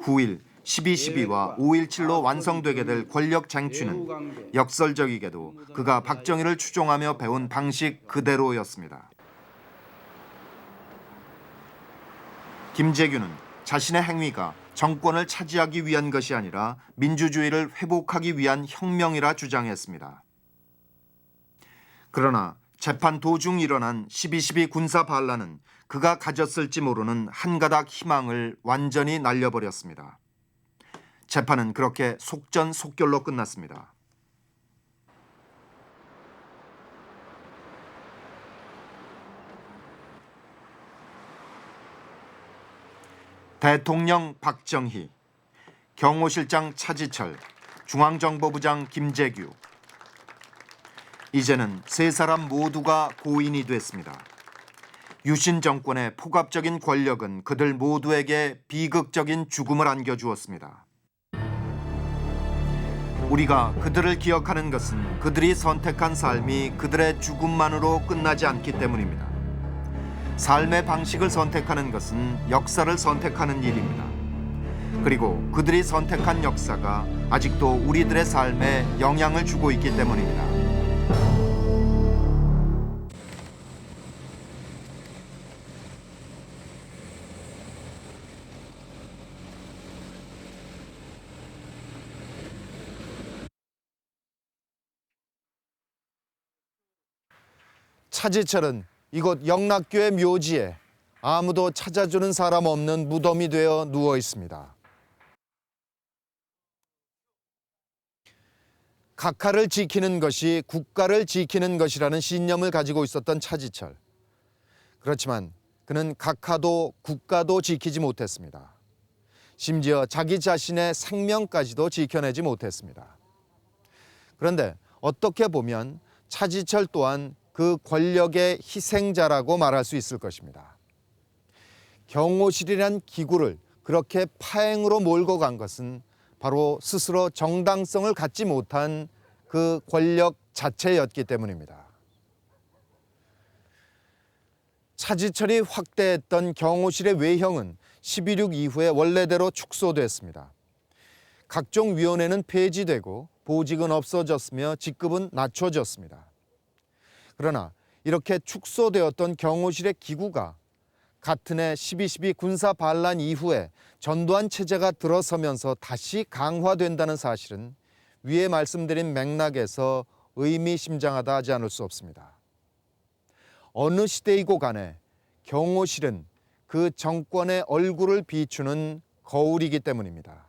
후일 12.12와 5.17로 완성되게 될 권력 쟁취는 역설적이게도 그가 박정희를 추종하며 배운 방식 그대로였습니다. 김재규는 자신의 행위가 정권을 차지하기 위한 것이 아니라 민주주의를 회복하기 위한 혁명이라 주장했습니다. 그러나 재판 도중 일어난 12.12 군사 반란은 그가 가졌을지 모르는 한 가닥 희망을 완전히 날려버렸습니다. 재판은 그렇게 속전속결로 끝났습니다. 대통령 박정희, 경호실장 차지철, 중앙정보부장 김재규. 이제는 세 사람 모두가 고인이 됐습니다. 유신 정권의 폭압적인 권력은 그들 모두에게 비극적인 죽음을 안겨주었습니다. 우리가 그들을 기억하는 것은 그들이 선택한 삶이 그들의 죽음만으로 끝나지 않기 때문입니다. 삶의 방식을 선택하는 것은 역사를 선택하는 일입니다. 그리고 그들이 선택한 역사가 아직도 우리들의 삶에 영향을 주고 있기 때문입니다. 차지철은 이곳 영락교의 묘지에 아무도 찾아주는 사람 없는 무덤이 되어 누워 있습니다. 각하를 지키는 것이 국가를 지키는 것이라는 신념을 가지고 있었던 차지철. 그렇지만 그는 각하도 국가도 지키지 못했습니다. 심지어 자기 자신의 생명까지도 지켜내지 못했습니다. 그런데 어떻게 보면 차지철 또한 그 권력의 희생자라고 말할 수 있을 것입니다. 경호실이란 기구를 그렇게 파행으로 몰고 간 것은 바로 스스로 정당성을 갖지 못한 그 권력 자체였기 때문입니다. 차지철이 확대했던 경호실의 외형은 12.6 이후에 원래대로 축소됐습니다. 각종 위원회는 폐지되고 보직은 없어졌으며 직급은 낮춰졌습니다. 그러나 이렇게 축소되었던 경호실의 기구가 같은 해 12.12 군사 반란 이후에 전두환 체제가 들어서면서 다시 강화된다는 사실은 위에 말씀드린 맥락에서 의미심장하다 하지 않을 수 없습니다. 어느 시대이고 간에 경호실은 그 정권의 얼굴을 비추는 거울이기 때문입니다.